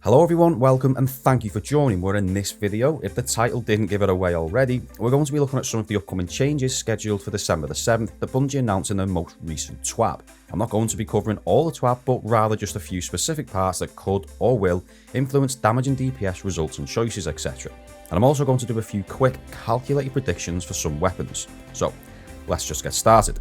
Hello everyone, welcome and thank you for joining. We're in this video. If the title didn't give it away already, we're going to be looking at some of the upcoming changes scheduled for December the 7th that Bungie announced in their most recent TWAB. I'm not going to be covering all the TWAB, but rather just a few specific parts that could or will influence damage and DPS results and choices, etc. And I'm also going to do a few quick calculated predictions for some weapons. So let's just get started.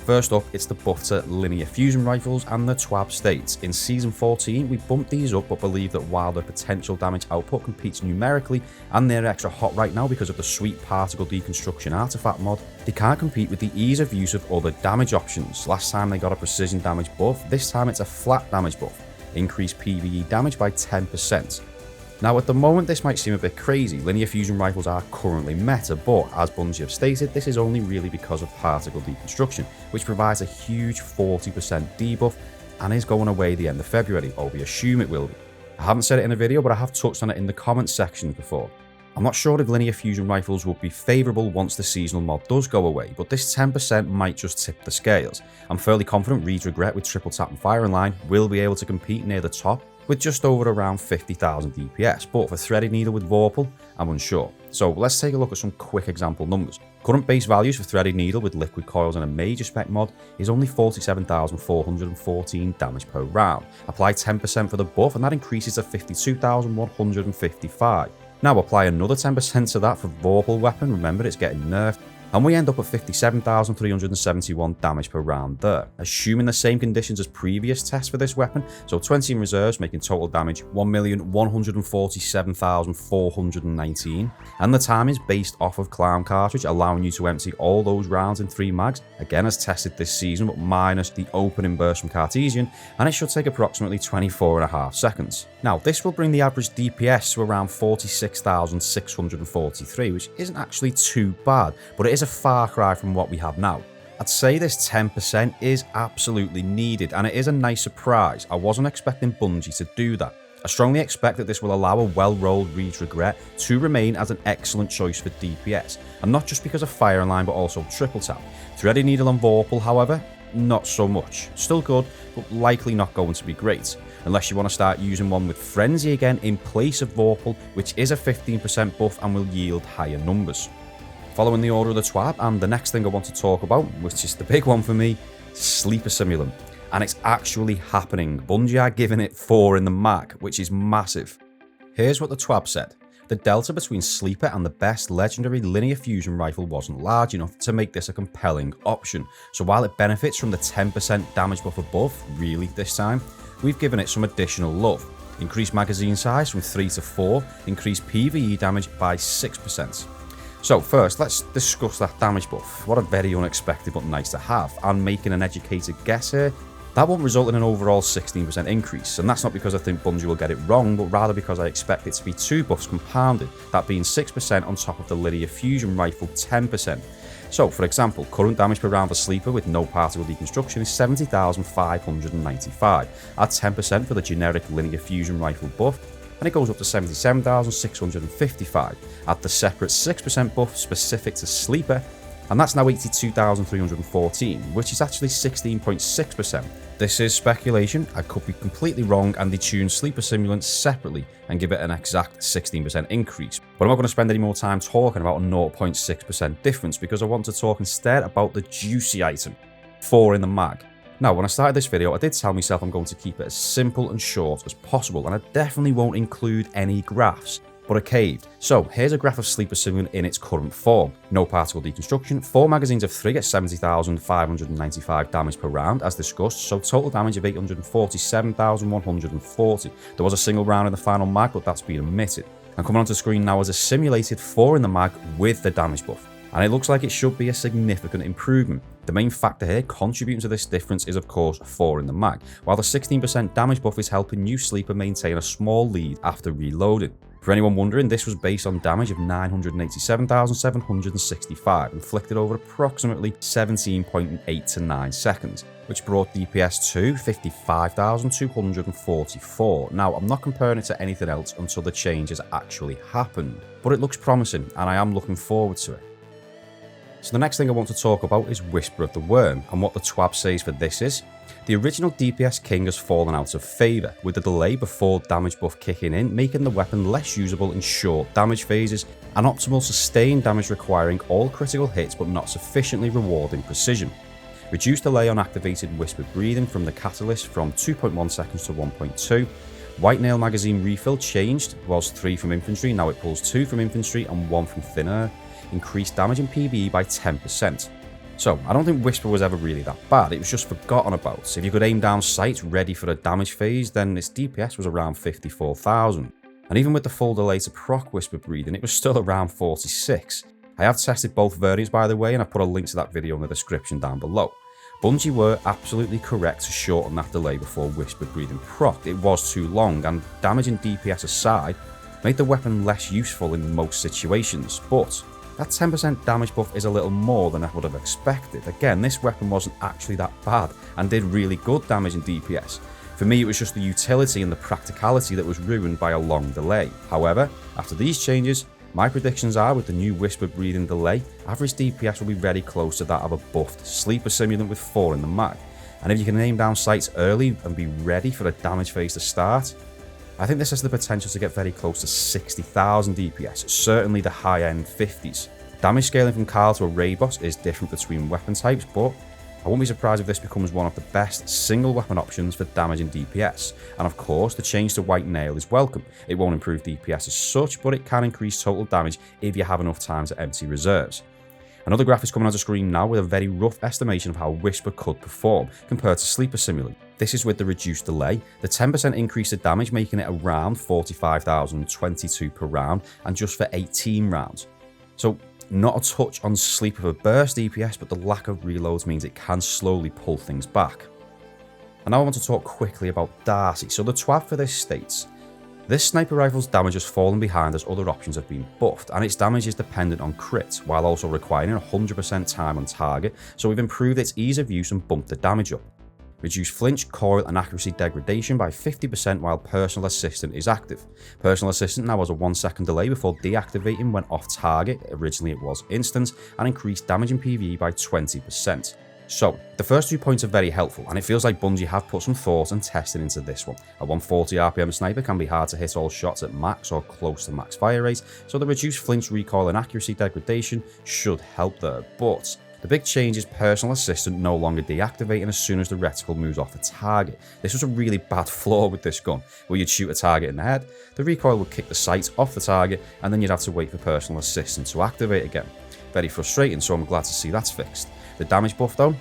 First up, it's the buff to linear fusion rifles, and the TWAB states, in Season 14 we bumped these up but believe that while their potential damage output competes numerically and they're extra hot right now because of the sweet particle deconstruction artifact mod, they can't compete with the ease of use of other damage options. Last time they got a precision damage buff, this time it's a flat damage buff, increased PvE damage by 10%. Now at the moment this might seem a bit crazy, linear fusion rifles are currently meta, but as Bungie have stated, this is only really because of particle deconstruction, which provides a huge 40% debuff and is going away the end of February, or we assume it will be. I haven't said it in a video, but I have touched on it in the comments section before. I'm not sure if linear fusion rifles will be favourable once the seasonal mod does go away, but this 10% might just tip the scales. I'm fairly confident Reed's Regret with triple tap and firing line will be able to compete near the top with just over around 50,000 DPS, but for Threaded Needle with Vorpal, I'm unsure. So let's take a look at some quick example numbers. Current base values for Threaded Needle with liquid coils and a major spec mod is only 47,414 damage per round. Apply 10% for the buff and that increases to 52,155. Now apply another 10% to that for Vorpal Weapon, remember it's getting nerfed, and we end up at 57,371 damage per round there. Assuming the same conditions as previous tests for this weapon, so 20 in reserves making total damage 1,147,419, and the time is based off of Clown cartridge, allowing you to empty all those rounds in 3 mags, again as tested this season but minus the opening burst from Cartesian, and it should take approximately 24.5 seconds. Now this will bring the average DPS to around 46,643, which isn't actually too bad, but it is a far cry from what we have now. I'd say this 10% is absolutely needed, and it is a nice surprise. I wasn't expecting Bungie to do that. I strongly expect that this will allow a well-rolled Reed's Regret to remain as an excellent choice for DPS, and not just because of firing line but also triple tap. Threaded Needle and Vorpal, however, not so much. Still good, but likely not going to be great. Unless you want to start using one with Frenzy again in place of Vorpal, which is a 15% buff and will yield higher numbers. Following the order of the TWAB, and the next thing I want to talk about, which is the big one for me, Sleeper Simulant. And it's actually happening. Bungie are giving it 4 in the mag, which is massive. Here's what the TWAB said. The delta between Sleeper and the best legendary linear fusion rifle wasn't large enough to make this a compelling option. So while it benefits from the 10% damage buff above, really this time, we've given it some additional love. Increased magazine size from 3 to 4, increased PvE damage by 6%. So first, let's discuss that damage buff. What a very unexpected but nice to have, and making an educated guess here, that won't result in an overall 16% increase, and that's not because I think Bungie will get it wrong, but rather because I expect it to be 2 buffs compounded, that being 6% on top of the linear fusion rifle 10%. So for example, current damage per round for Sleeper with no particle deconstruction is 70,595, add 10% for the generic linear fusion rifle buff, and it goes up to 77,655, add the separate 6% buff specific to Sleeper, and that's now 82,314, which is actually 16.6%. This is speculation, I could be completely wrong, and they tune Sleeper Simulant separately and give it an exact 16% increase. But I'm not going to spend any more time talking about a 0.6% difference because I want to talk instead about the juicy item, 4 in the mag. Now, when I started this video, I did tell myself I'm going to keep it as simple and short as possible, and I definitely won't include any graphs, but I caved. So here's a graph of Sleeper Simulant in its current form. No particle deconstruction, 4 magazines of 3 at 70,595 damage per round, as discussed, so total damage of 847,140. There was a single round in the final mag, but that's been omitted. And coming onto screen now is a simulated 4 in the mag with the damage buff, and it looks like it should be a significant improvement. The main factor here contributing to this difference is of course 4 in the mag, while the 16% damage buff is helping new Sleeper maintain a small lead after reloading. For anyone wondering, this was based on damage of 987,765, inflicted over approximately 17.8 to 9 seconds, which brought DPS to 55,244. Now, I'm not comparing it to anything else until the change has actually happened, but it looks promising and I am looking forward to it. So the next thing I want to talk about is Whisper of the Worm, and what the TWAB says for this is, the original DPS King has fallen out of favour, with the delay before damage buff kicking in making the weapon less usable in short damage phases, and optimal sustained damage requiring all critical hits but not sufficiently rewarding precision. Reduced delay on activated Whisper breathing from the catalyst from 2.1 seconds to 1.2. White nail magazine refill changed, was 3 from infantry, now it pulls 2 from infantry and 1 from thin air. Increased damage in PvE by 10%. So, I don't think Whisper was ever really that bad, it was just forgotten about. So if you could aim down sights ready for a damage phase, then its DPS was around 54,000. And even with the full delay to proc Whisper breathing, it was still around 46. I have tested both variants by the way, and I've put a link to that video in the description down below. Bungie were absolutely correct to shorten that delay before Whisper breathing procced. It was too long, and damage and DPS aside, made the weapon less useful in most situations, but that 10% damage buff is a little more than I would have expected. Again, this weapon wasn't actually that bad and did really good damage in DPS. For me, it was just the utility and the practicality that was ruined by a long delay. However, after these changes, my predictions are with the new Whisper breathing delay, average DPS will be very close to that of a buffed Sleeper Simulant with 4 in the mag. And if you can aim down sights early and be ready for a damage phase to start, I think this has the potential to get very close to 60,000 DPS, certainly the high end 50s. Damage scaling from Carl to a raid boss is different between weapon types, but I won't be surprised if this becomes one of the best single weapon options for damage and DPS. And of course, the change to White Nail is welcome. It won't improve DPS as such, but it can increase total damage if you have enough time to empty reserves. Another graph is coming onto screen now with a very rough estimation of how Whisper could perform compared to Sleeper Simulant. This is with the reduced delay, the 10% increase to damage making it around 45,022 per round and just for 18 rounds. So not a touch on Sleeper for burst DPS, but the lack of reloads means it can slowly pull things back. And now I want to talk quickly about D.A.R.C.I. So the TWAB for this states, this sniper rifle's damage has fallen behind as other options have been buffed, and its damage is dependent on crits, while also requiring 100% time on target, so we've improved its ease of use and bumped the damage up. Reduce flinch, coil and accuracy degradation by 50% while Personal Assistant is active. Personal Assistant now has a 1 second delay before deactivating when off target, originally it was instant, and increased damage in PvE by 20%. So, the first 2 points are very helpful, and it feels like Bungie have put some thought and testing into this one. A 140 RPM sniper can be hard to hit all shots at max or close to max fire rate, so the reduced flinch, recoil and accuracy degradation should help there, but the big change is Personal Assistant no longer deactivating as soon as the reticle moves off the target. This was a really bad flaw with this gun, where you'd shoot a target in the head, the recoil would kick the sights off the target, and then you'd have to wait for Personal Assistant to activate again. Very frustrating, so I'm glad to see that's fixed. The damage buff though,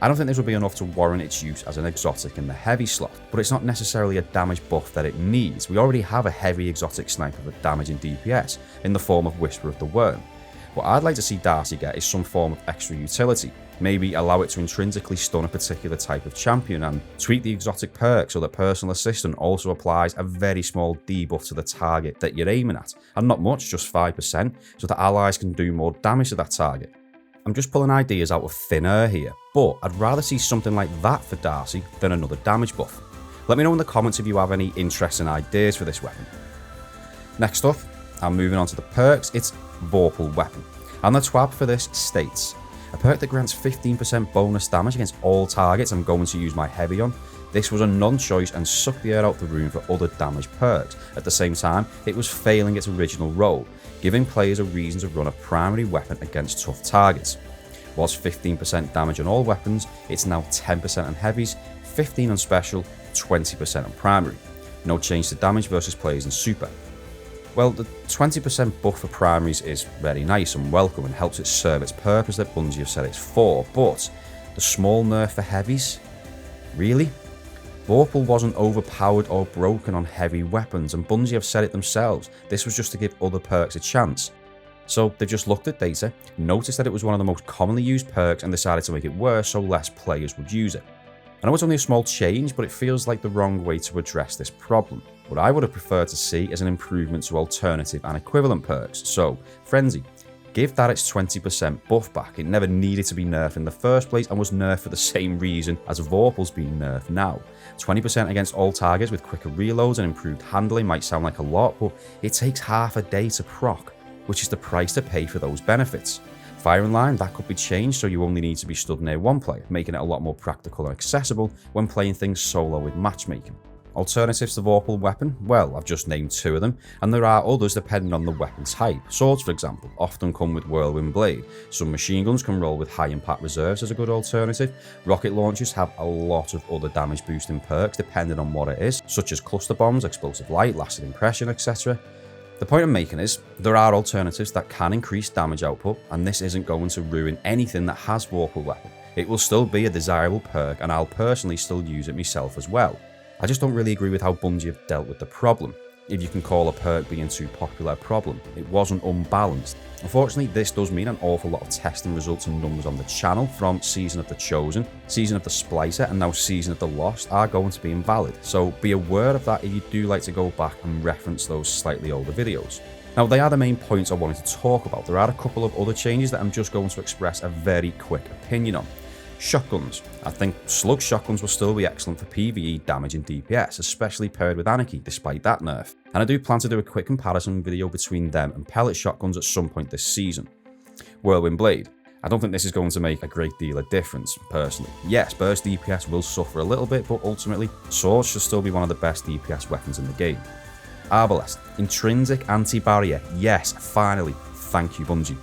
I don't think this would be enough to warrant its use as an exotic in the heavy slot, but it's not necessarily a damage buff that it needs. We already have a heavy exotic sniper for damage and DPS in the form of Whisper of the Worm. What I'd like to see D.A.R.C.I get is some form of extra utility. Maybe allow it to intrinsically stun a particular type of champion and tweak the exotic perk so that Personal Assistant also applies a very small debuff to the target that you're aiming at, and not much, just 5%, so that allies can do more damage to that target. I'm just pulling ideas out of thin air here, but I'd rather see something like that for D.A.R.C.I than another damage buff. Let me know in the comments if you have any interesting ideas for this weapon. Next up, I'm moving on to the perks, it's Vorpal Weapon. And the TWAB for this states, a perk that grants 15% bonus damage against all targets I'm going to use my heavy on. This was a non-choice and sucked the air out the room for other damage perks. At the same time, it was failing its original role, giving players a reason to run a primary weapon against tough targets. Was 15% damage on all weapons, it's now 10% on heavies, 15% on special, 20% on primary. No change to damage versus players in super. Well, the 20% buff for primaries is very nice and welcome and helps it serve its purpose that Bungie have said it's for, but the small nerf for heavies? Really? Vorpal wasn't overpowered or broken on heavy weapons, and Bungie have said it themselves, this was just to give other perks a chance. So they've just looked at data, noticed that it was one of the most commonly used perks and decided to make it worse so less players would use it. I know it's only a small change, but it feels like the wrong way to address this problem. What I would have preferred to see is an improvement to alternative and equivalent perks. So, Frenzy, give that its 20% buff back. It never needed to be nerfed in the first place and was nerfed for the same reason as Vorpal's being nerfed now. 20% against all targets with quicker reloads and improved handling might sound like a lot, but it takes half a day to proc, which is the price to pay for those benefits. Firing line, that could be changed so you only need to be stood near one player, making it a lot more practical and accessible when playing things solo with matchmaking. Alternatives to Vorpal Weapon? Well, I've just named 2 of them, and there are others depending on the weapon type. Swords, for example, often come with Whirlwind Blade. Some machine guns can roll with high impact reserves as a good alternative. Rocket launchers have a lot of other damage boosting perks depending on what it is, such as cluster bombs, explosive light, lasting impression, etc. The point I'm making is, there are alternatives that can increase damage output, and this isn't going to ruin anything that has Vorpal Weapon. It will still be a desirable perk, and I'll personally still use it myself as well. I just don't really agree with how Bungie have dealt with the problem. If you can call a perk being too popular a problem, it wasn't unbalanced. Unfortunately, this does mean an awful lot of testing results and numbers on the channel from Season of the Chosen, Season of the Splicer, and now Season of the Lost are going to be invalid, so be aware of that if you do like to go back and reference those slightly older videos. Now, they are the main points I wanted to talk about. There are a couple of other changes that I'm just going to express a very quick opinion on. Shotguns. I think slug shotguns will still be excellent for PvE damage and DPS, especially paired with Anarchy despite that nerf. And I do plan to do a quick comparison video between them and pellet shotguns at some point this season. Whirlwind Blade. I don't think this is going to make a great deal of difference, personally. Yes, burst DPS will suffer a little bit, but ultimately, swords should still be one of the best DPS weapons in the game. Arbalest. Intrinsic anti-barrier. Yes, finally. Thank you, Bungie.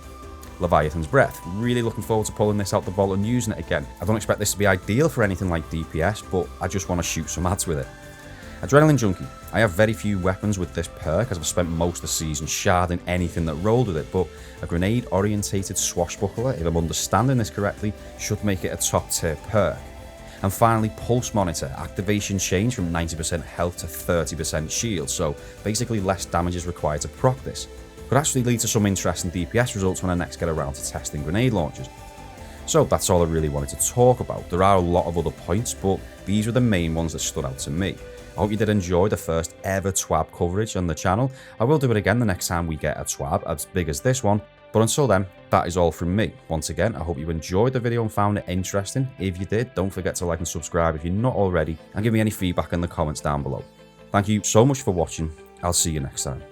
Leviathan's Breath. Really looking forward to pulling this out the vault and using it again. I don't expect this to be ideal for anything like DPS, but I just want to shoot some ads with it. Adrenaline Junkie. I have very few weapons with this perk as I've spent most of the season sharding anything that rolled with it, but a grenade orientated swashbuckler, if I'm understanding this correctly, should make it a top tier perk. And finally, Pulse Monitor. Activation change from 90% health to 30% shield, so basically less damage is required to proc this. Could actually lead to some interesting DPS results when I next get around to testing grenade launchers. So that's all I really wanted to talk about. There are a lot of other points, but these were the main ones that stood out to me. I hope you did enjoy the first ever TWAB coverage on the channel. I will do it again the next time we get a TWAB as big as this one, but until then, that is all from me. Once again, I hope you enjoyed the video and found it interesting. If you did, don't forget to like and subscribe if you're not already, and give me any feedback in the comments down below. Thank you so much for watching. I'll see you next time.